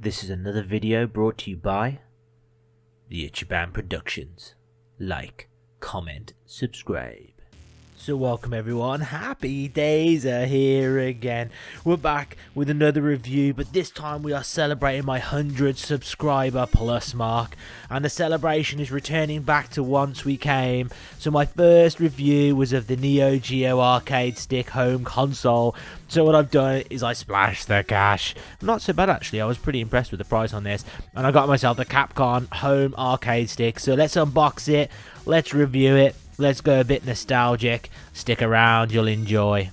This is another video brought to you by the Ichiban Productions. Like, comment, subscribe. So welcome everyone, happy days are here again. We're back with another review, but this time we are celebrating my 100 subscriber plus mark, and the celebration is returning back to once we came. So my first review was of the Neo Geo Arcade Stick home console. So what I've done is I splashed the cash. Not so bad actually, I was pretty impressed with the price on this, and I got myself the Capcom Home Arcade Stick. So let's unbox it, let's review it. Let's go a bit nostalgic. Stick around, you'll enjoy.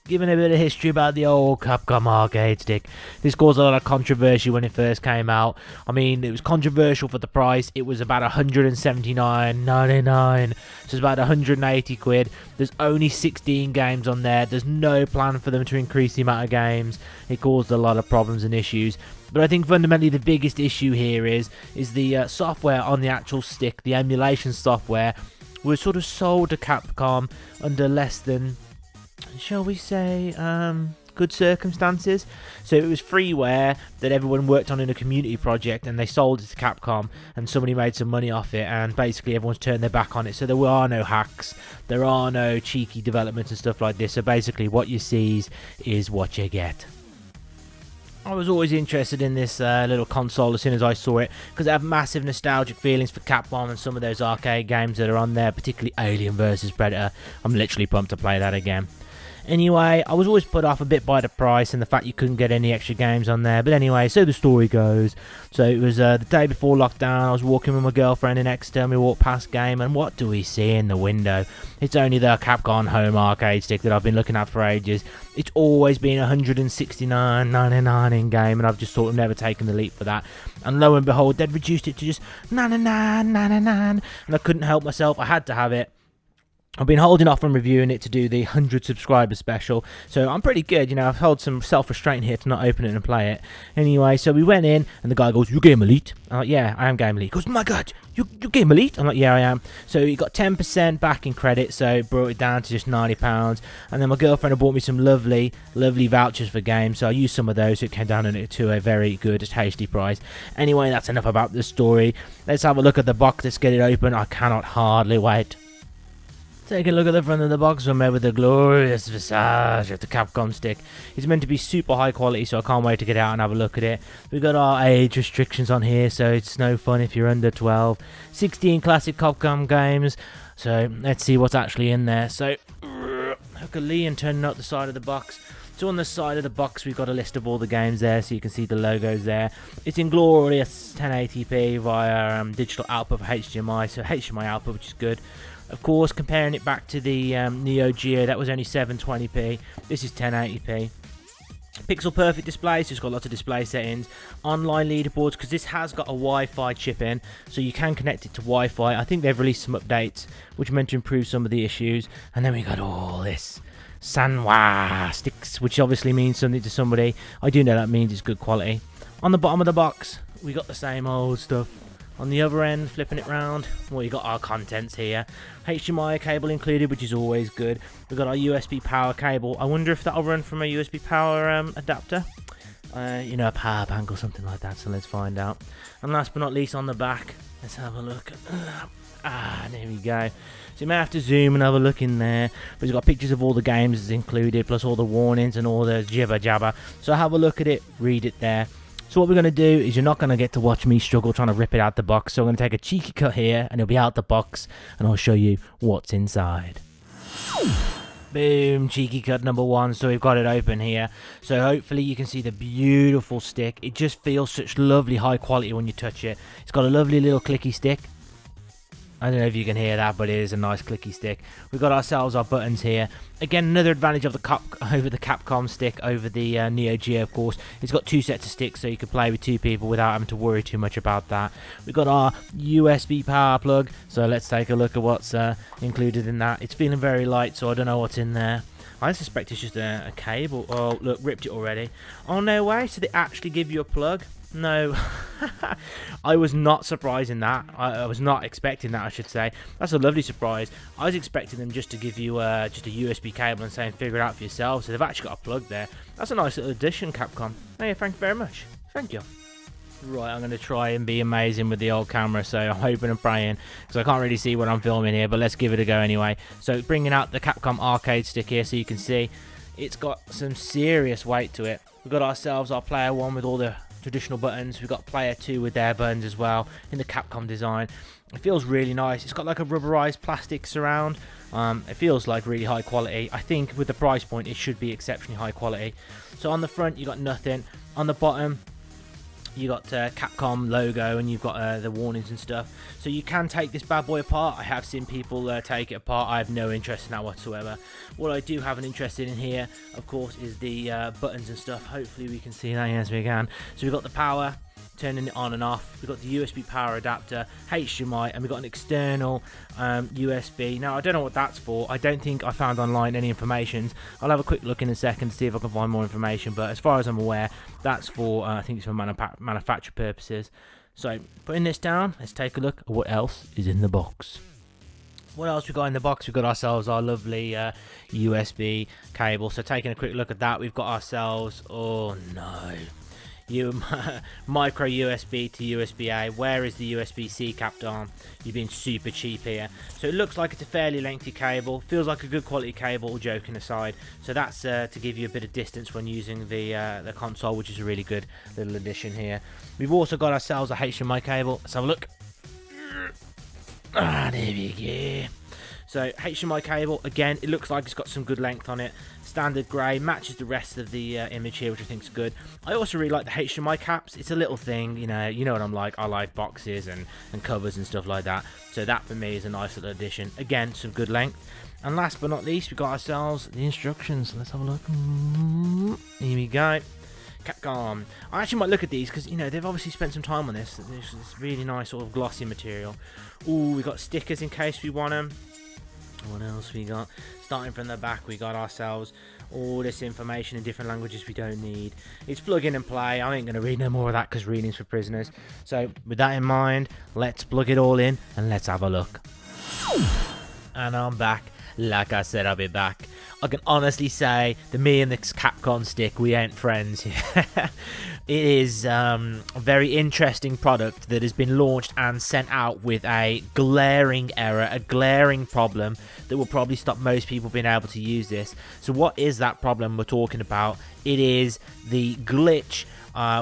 Giving a bit of history about the old Capcom Arcade Stick. This caused a lot of controversy when it first came out. I mean, it was controversial for the price. It was about $179.99. So it's about 180 quid. There's only 16 games on there. There's no plan for them to increase the amount of games. It caused a lot of problems and issues. But I think fundamentally the biggest issue here is the software on the actual stick, the emulation software, was sort of sold to Capcom under less than, shall we say, good circumstances. So it was freeware that everyone worked on in a community project, and they sold it to Capcom, and somebody made some money off it, and basically everyone's turned their back on it. So there are no hacks, there are no cheeky developments and stuff like this. So basically what you see is what you get. I was always interested in this little console as soon as I saw it, because I have massive nostalgic feelings for Capcom and some of those arcade games that are on there, particularly Alien vs Predator. I'm literally pumped to play that again. Anyway, I was always put off a bit by the price and the fact you couldn't get any extra games on there. But anyway, so the story goes. So it was the day before lockdown. I was walking with my girlfriend in Exeter, and we walked past game, and what do we see in the window? It's only the Capcom Home Arcade Stick that I've been looking at for ages. It's always been $169.99 in game, and I've just sort of never taken the leap for that. And lo and behold, they'd reduced it to just $99.99, and I couldn't help myself. I had to have it. I've been holding off on reviewing it to do the 100 subscriber special, so I'm pretty good, you know. I've held some self-restraint here to not open it and play it. Anyway, so we went in, and the guy goes, "You Game Elite?" I'm like, "Yeah, I am Game Elite." He goes, "My God, you Game Elite?" I'm like, "Yeah, I am." So he got 10% back in credit, so brought it down to just £90. And then my girlfriend had bought me some lovely vouchers for games, so I used some of those, so it came down to a very good, tasty price. Anyway, that's enough about the story. Let's have a look at the box. Let's get it open. I cannot hardly wait. Take a look at the front of the box. We're met with the glorious visage of the Capcom Stick. It's meant to be super high quality, so I can't wait to get out and have a look at it. We've got our age restrictions on here, so it's no fun if you're under 12. 16 classic Capcom games. So let's see what's actually in there. So hook a Lee and turning out the side of the box. So on the side of the box we've got a list of all the games there, so you can see the logos there. It's in glorious 1080p via digital output for HDMI, so HDMI output, which is good. Of course, comparing it back to the Neo Geo, that was only 720p. This is 1080p. Pixel perfect display, so it's got lots of display settings. Online leaderboards, because this has got a Wi-Fi chip in, so you can connect it to Wi-Fi. I think they've released some updates which are meant to improve some of the issues. And then we got all this Sanwa sticks, which obviously means something to somebody. I do know that means it's good quality. On the bottom of the box, we got the same old stuff. On the other end, flipping it round, well, you got our contents here. HDMI cable included, which is always good. We've got our USB power cable. I wonder if that'll run from a USB power adapter. You know, a power bank or something like that, so let's find out. And last but not least, on the back, let's have a look. There we go. So you may have to zoom and have a look in there. But it's got pictures of all the games that's included, plus all the warnings and all the jibber jabber. So have a look at it, read it there. So what we're going to do is you're not going to get to watch me struggle trying to rip it out the box. So I'm going to take a cheeky cut here, and it'll be out the box, and I'll show you what's inside. Boom, cheeky cut number one. So we've got it open here. So hopefully you can see the beautiful stick. It just feels such lovely high quality when you touch it. It's got a lovely little clicky stick. I don't know if you can hear that, but it is a nice clicky stick. We've got ourselves our buttons here. Again, another advantage of the Capcom stick over the Neo Geo, of course. It's got two sets of sticks, so you can play with two people without having to worry too much about that. We've got our USB power plug, so let's take a look at what's included in that. It's feeling very light, so I don't know what's in there. I suspect it's just a cable. Oh, look, ripped it already. Oh, no way. So they actually give you a plug? No. I was not surprised in that. I was not expecting that, I should say. That's a lovely surprise. I was expecting them just to give you just a USB cable and saying figure it out for yourself. So they've actually got a plug there. That's a nice little addition, Capcom. Oh yeah, thank you very much. Thank you. Right, I'm going to try and be amazing with the old camera, so I'm hoping and praying, because I can't really see what I'm filming here, but let's give it a go anyway. So bringing out the Capcom Arcade Stick here so you can see, it's got some serious weight to it. We've got ourselves our player 1 with all the traditional buttons, we've got player 2 with their buttons as well, in the Capcom design. It feels really nice. It's got like a rubberized plastic surround. It feels like really high quality. I think with the price point, it should be exceptionally high quality. So on the front, you got nothing. On the bottom, you got Capcom logo, and you've got the warnings and stuff. So you can take this bad boy apart. I have seen people take it apart. I have no interest in that whatsoever. What I do have an interest in here, of course, is the buttons and stuff. Hopefully we can see that. Yes, we can. So we've got the power, turning it on and off. We've got the USB power adapter, HDMI, and we've got an external USB. Now, I don't know what that's for. I don't think I found online any information. I'll have a quick look in a second to see if I can find more information, but as far as I'm aware, that's for, I think it's for manufacture purposes. So, putting this down, let's take a look at what else is in the box. What else we got in the box? We've got ourselves our lovely USB cable. So, taking a quick look at that, we've got ourselves, oh no, micro USB to USB-A. Where is the USB-C Capcom? You've been super cheap here. So it looks like it's a fairly lengthy cable. Feels like a good quality cable, all joking aside. So that's to give you a bit of distance when using the console, which is a really good little addition here. We've also got ourselves a HDMI cable. Let's have a look. There we go. So HDMI cable, again, it looks like it's got some good length on it. Standard grey, matches the rest of the image here, which I think is good. I also really like the HDMI caps. It's a little thing, you know what I'm like. I like boxes and covers and stuff like that. So that for me is a nice little addition. Again, some good length. And last but not least, we got ourselves the instructions. Let's have a look. Here we go. Capcom. I actually might look at these because, they've obviously spent some time on this. This really nice sort of glossy material. Ooh, we got stickers in case we want them. What else we got? Starting from the back, we got ourselves all this information in different languages we don't need. It's plug in and play. I ain't going to read no more of that because reading's for prisoners. So with that in mind, let's plug it all in and let's have a look. And I'm back. Like I said, I'll be back. I can honestly say that me and this Capcom stick, we ain't friends. It is a very interesting product that has been launched and sent out with a glaring error, a glaring problem that will probably stop most people being able to use this. So what is that problem we're talking about? It is the glitch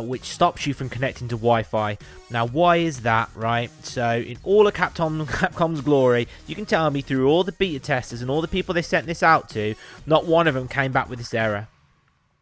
which stops you from connecting to Wi-Fi. Now, why is that, right? So, in all of Capcom's glory, you can tell me through all the beta testers and all the people they sent this out to, not one of them came back with this error.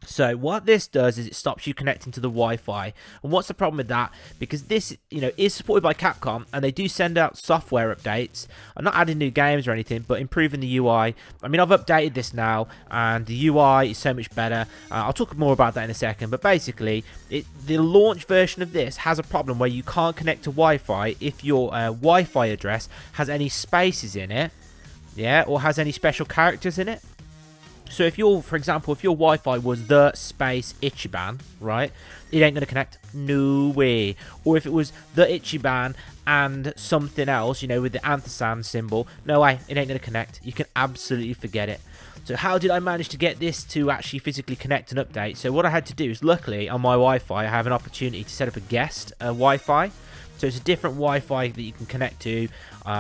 So what this does is it stops you connecting to the Wi-Fi. And what's the problem with that? Because this, is supported by Capcom, and they do send out software updates. I'm not adding new games or anything, but improving the UI. I mean, I've updated this now, and the UI is so much better. I'll talk more about that in a second. But basically, the launch version of this has a problem where you can't connect to Wi-Fi if your Wi-Fi address has any spaces in it, yeah, or has any special characters in it. So if for example, if your Wi-Fi was the space Ichiban, right, it ain't going to connect. No way. Or if it was the Ichiban and something else, with the ampersand symbol, no way, it ain't going to connect. You can absolutely forget it. So how did I manage to get this to actually physically connect and update? So what I had to do is, luckily, on my Wi-Fi, I have an opportunity to set up a guest Wi-Fi. So it's a different Wi-Fi that you can connect to,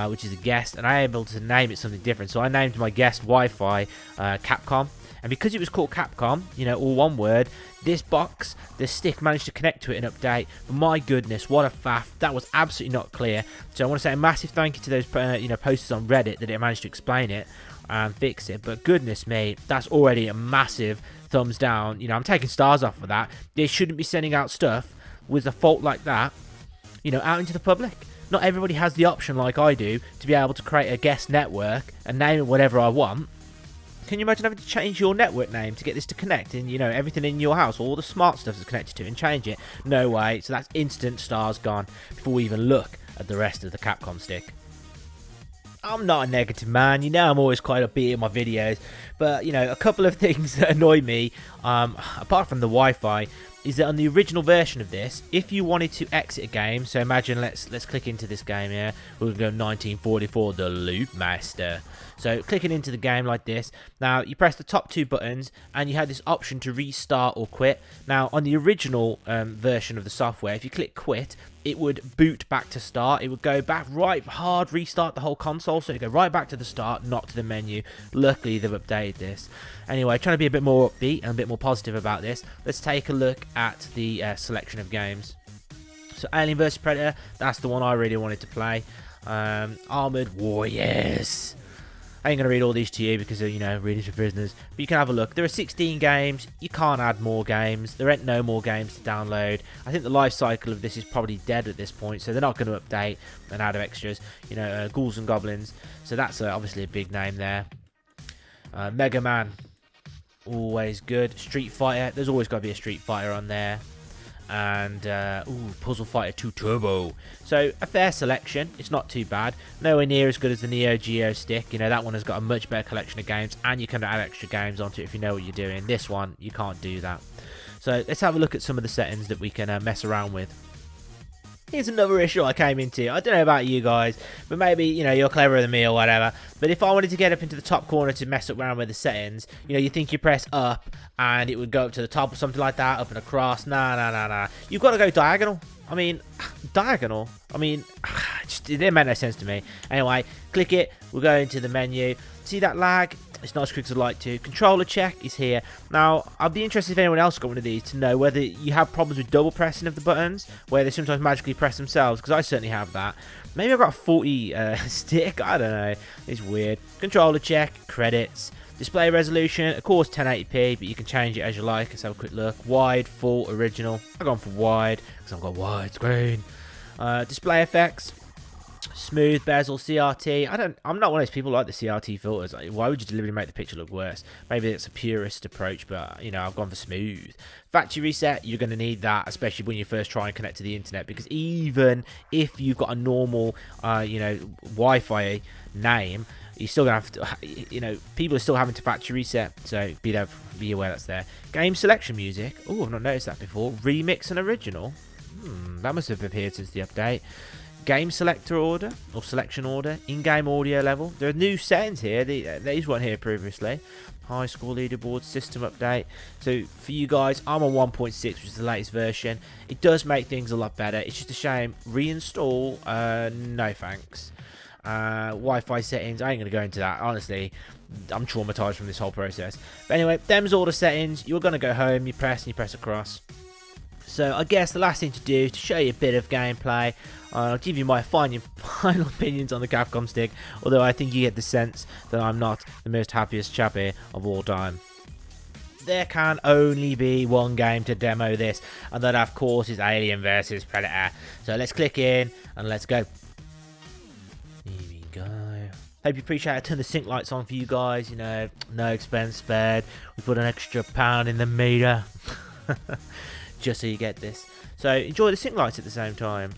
which is a guest, and I am able to name it something different. So I named my guest Wi-Fi Capcom, and because it was called Capcom, all one word, this box, the stick managed to connect to it and update. But my goodness, what a faff. That was absolutely not clear. So I want to say a massive thank you to those posters on Reddit that it managed to explain it and fix it. But goodness me, that's already a massive thumbs down. I'm taking stars off for that. They shouldn't be sending out stuff with a fault like that, out into the public. Not everybody has the option like I do to be able to create a guest network and name it whatever I want. Can you imagine having to change your network name to get this to connect and, everything in your house, all the smart stuff that's connected to it, and change it? No way. So that's instant stars gone before we even look at the rest of the Capcom stick. I'm not a negative man, I'm always quite upbeat in my videos, but a couple of things that annoy me, apart from the Wi-Fi, is that on the original version of this, if you wanted to exit a game, so imagine let's click into this game here. We're gonna go 1944, the Loop Master. So clicking into the game like this. Now you press the top 2 buttons, and you have this option to restart or quit. Now on the original version of the software, if you click quit, it would boot back to start. It would go back right hard, restart the whole console, so it would go right back to the start, not to the menu. Luckily, they've updated this. Anyway, trying to be a bit more upbeat and a bit more positive about this, let's take a look at the selection of games. So Alien vs Predator, that's the one I really wanted to play. Armored Warriors. I ain't going to read all these to you because, you know, reading for prisoners. But you can have a look. There are 16 games. You can't add more games. There ain't no more games to download. I think the life cycle of this is probably dead at this point. So they're not going to update and add extras. You know, Ghouls and Goblins. So that's obviously a big name there. Mega Man. Always good. Street Fighter. There's always got to be a Street Fighter on there. And Puzzle Fighter 2 Turbo. So a fair selection. It's not too bad. Nowhere near as good as the Neo Geo Stick. You know, that one has got a much better collection of games, and you can add extra games onto it if you know what you're doing. This one, you can't do that. So let's have a look at some of the settings that we can mess around with. Here's another issue I came into. I don't know about you guys, but maybe, you know, you're cleverer than me or whatever. But if I wanted to get up into the top corner to mess around with the settings, you know, you think you press up and it would go up to the top or something like that, up and across. Nah. You've got to go diagonal. I mean, diagonal. I mean, it didn't make no sense to me. Anyway, click it. We'll go into the menu. See that lag? It's not as quick as I'd like to. Controller check is here. Now, I'd be interested if anyone else got one of these to know whether you have problems with double pressing of the buttons, where they sometimes magically press themselves, because I certainly have that. Maybe I've got a 40 stick. I don't know. It's weird. Controller check. Credits. Display resolution. Of course, 1080p, but you can change it as you like. Let's have a quick look. Wide, full, original. I've gone for wide, because I've got widescreen. Display effects. Smooth bezel, CRT. I'm not one of those people who like the CRT filters. Why would you deliberately make the picture look worse? Maybe it's a purist approach, but you know, I've gone for smooth. Factory reset, you're going to need that, especially when you first try and connect to the internet, because even if you've got a normal, you know, Wi-Fi name, you're still going to have to, you know, people are still having to factory reset, so be aware that's there. Game selection music. Oh, I've not noticed that before. Remix and original. That must have appeared since the update. Game selector order or selection order, in-game audio level. There are new settings here. These weren't here previously. High score leaderboard, system update. So for you guys, I'm on 1.6, which is the latest version. It does make things a lot better. It's just a shame. Reinstall, no thanks. Wi-Fi settings, I ain't going to go into that. Honestly, I'm traumatized from this whole process. But anyway, them's all the settings. You're going to go home, you press across. So I guess the last thing to do is to show you a bit of gameplay. I'll give you my final opinions on the Capcom Stick, although I think you get the sense that I'm not the most happiest chappy of all time. There can only be one game to demo this, and that of course is Alien vs Predator. So let's click in and let's go. Here we go. Hope you appreciate it. I turned the sync lights on for you guys, you know, no expense spared. We put an extra £1 in the meter. Just so you get this. So enjoy the sync lights at the same time.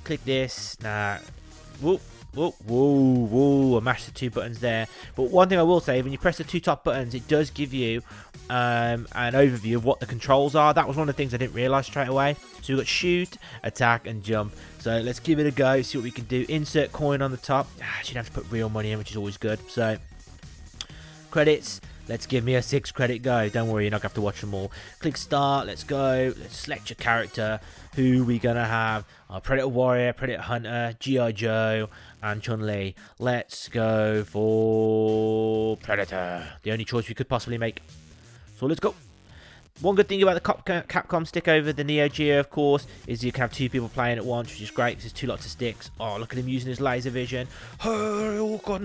Click this. Nah. Whoa. I mashed the 2 buttons there. But one thing I will say, when you press the 2 top buttons, it does give you an overview of what the controls are. That was one of the things I didn't realise straight away. So we've got shoot, attack, and jump. So let's give it a go, see what we can do. Insert coin on the top. Should have to put real money in, which is always good. So credits. Let's give me a 6 credit go. Don't worry, you're not going to have to watch them all. Click start. Let's go. Let's select your character. Who we going to have? Predator Warrior, Predator Hunter, G.I. Joe, and Chun-Li. Let's go for Predator. The only choice we could possibly make. So let's go. One good thing about the Capcom Stick over the Neo Geo, of course, is you can have 2 people playing at once, which is great because there's 2 lots of sticks. Oh, look at him using his laser vision. Oh, God.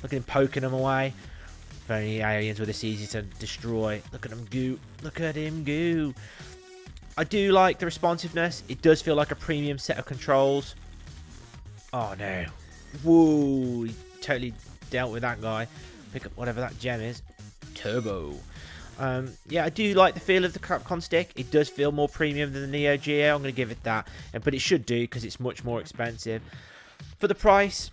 Look at him poking them away. If only aliens were this easy to destroy. Look at him go. Look at him go. I do like the responsiveness. It does feel like a premium set of controls. Oh no. Whoa. He totally dealt with that guy. Pick up whatever that gem is. Turbo. Yeah, I do like the feel of the Capcom Stick. It does feel more premium than the Neo Geo. I'm going to give it that. But it should do because it's much more expensive. For the price,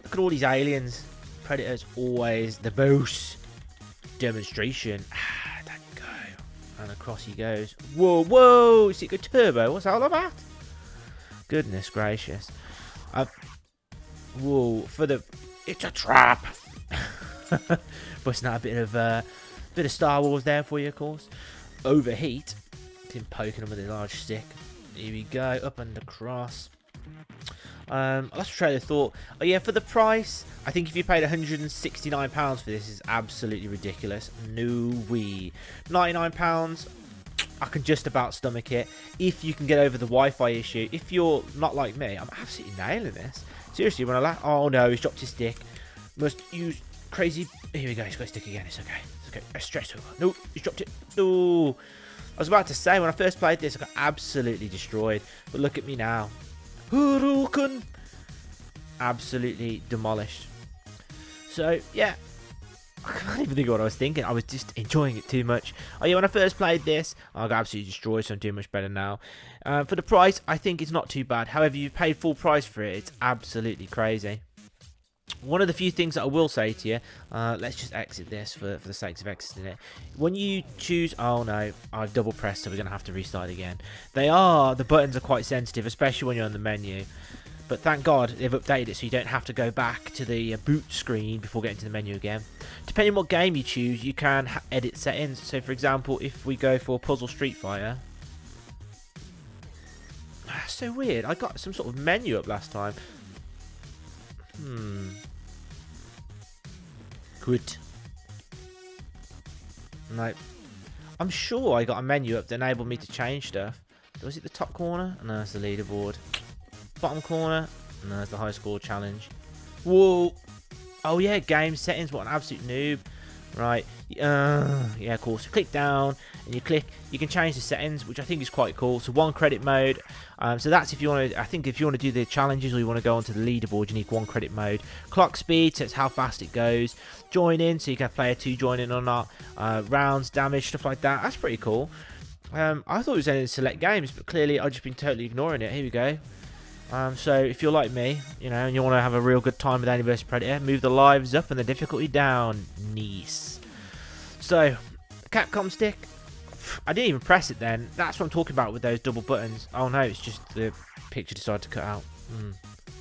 look at all these aliens. Predator's always the boss. Demonstration. There you go. And across he goes. Whoa, whoa! Is it a turbo? What's that all about? Goodness gracious. Whoa, it's a trap! Busting out a bit of Star Wars there for you, of course. Overheat. Him poking him with a large stick. Here we go, up and across. Let's try the thought. Oh yeah, for the price, I think if you paid £169 for this, is absolutely ridiculous. No way. £99, I can just about stomach it. If you can get over the Wi-Fi issue. If you're not like me, I'm absolutely nailing this. Seriously, when oh no, he's dropped his stick. Must use crazy. Here we go. He's got his stick again. It's okay. It's okay. Stress over. No, he's dropped it. No. I was about to say, when I first played this, I got absolutely destroyed. But look at me now. Hadouken! Absolutely demolished. So, yeah. I can't even think of what I was thinking. I was just enjoying it too much. Oh yeah, when I first played this, I got absolutely destroyed, so I'm doing much better now. For the price, I think it's not too bad. However, you've paid full price for it. It's absolutely crazy. One of the few things that I will say to you, let's just exit this for the sake of exiting it. When you choose, oh no, I've double pressed, so we're going to have to restart again. The buttons are quite sensitive, especially when you're on the menu. But thank God they've updated it so you don't have to go back to the boot screen before getting to the menu again. Depending on what game you choose, you can edit settings. So for example, if we go for Puzzle Street Fighter. That's so weird. I got some sort of menu up last time. Good. No. I'm sure I got a menu up that enabled me to change stuff. Was it the top corner? No, it's the leaderboard. Bottom corner? No, it's the high score challenge. Whoa. Oh yeah, game settings. What an absolute noob. Right. Yeah, of course. You click down and you can change the settings, which I think is quite cool. So 1 credit mode. So that's if you want to, I think if you want to do the challenges or you want to go onto the leaderboard, you need 1 credit mode. Clock speed, so it's how fast it goes. Join in, so you can have player 2 join in or not. Rounds, damage, stuff like that. That's pretty cool. I thought it was only in select games, but clearly I've just been totally ignoring it. Here we go. So if you're like me, you know, and you want to have a real good time with Alien vs Predator, move the lives up and the difficulty down. Nice. So, Capcom stick. I didn't even press it then. That's what I'm talking about with those double buttons. Oh no, it's just the picture decided to cut out.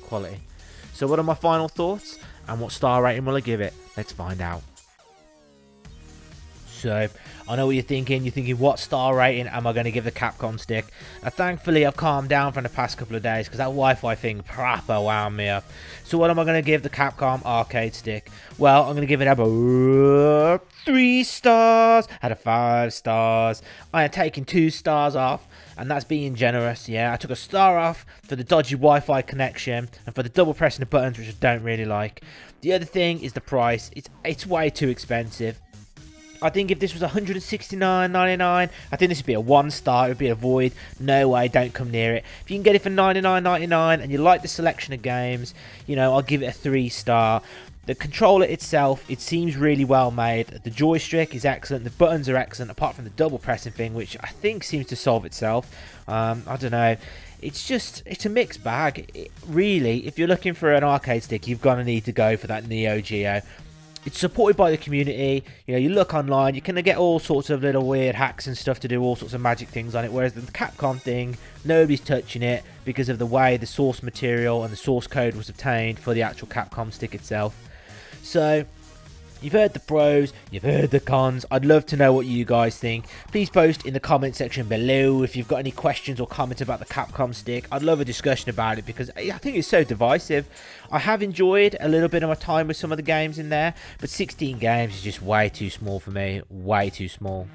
Quality. So what are my final thoughts? And what star rating will I give it? Let's find out. So, I know what you're thinking. You're thinking, what star rating am I going to give the Capcom stick? Now, thankfully, I've calmed down from the past couple of days because that Wi-Fi thing proper wound me up. So, what am I going to give the Capcom Arcade Stick? Well, I'm going to give it about 3 stars out of 5 stars. I am taking 2 stars off, and that's being generous. Yeah, I took a star off for the dodgy Wi-Fi connection and for the double pressing the buttons, which I don't really like. The other thing is the price. It's way too expensive. I think if this was $169.99, I think this would be a 1 star. It would be a void. No way, don't come near it. If you can get it for $99.99 and you like the selection of games, you know, I'll give it a 3 star. The controller itself, it seems really well made. The joystick is excellent. The buttons are excellent, apart from the double pressing thing, which I think seems to solve itself. I don't know. It's a mixed bag. Really, if you're looking for an arcade stick, you're going to need to go for that Neo Geo. It's supported by the community. You know, you look online, you can get all sorts of little weird hacks and stuff to do all sorts of magic things on it. Whereas the Capcom thing, nobody's touching it because of the way the source material and the source code was obtained for the actual Capcom stick itself. So, you've heard the pros, you've heard the cons. I'd love to know what you guys think. Please post in the comment section below if you've got any questions or comments about the Capcom stick. I'd love a discussion about it because I think it's so divisive. I have enjoyed a little bit of my time with some of the games in there, but 16 games is just way too small for me. Way too small.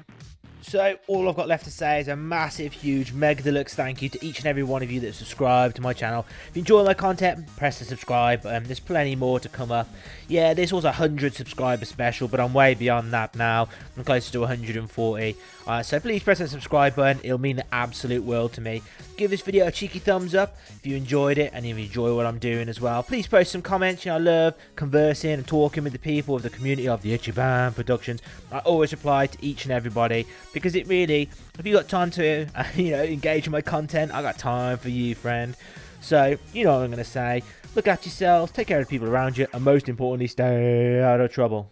So, all I've got left to say is a massive, huge, mega deluxe thank you to each and every one of you that subscribed to my channel. If you enjoy my content, press the subscribe button. There's plenty more to come up. Yeah, this was a 100 subscriber special, but I'm way beyond that now. I'm closer to 140. So please press that subscribe button. It'll mean the absolute world to me. Give this video a cheeky thumbs up if you enjoyed it and if you enjoy what I'm doing as well. Please post some comments. You know, I love conversing and talking with the people of the community of the Ichiban Productions. I always reply to each and everybody because it really, if you got time to, engage in my content, I got time for you, friend. So, you know what I'm going to say. Look at yourselves, take care of the people around you, and most importantly, stay out of trouble.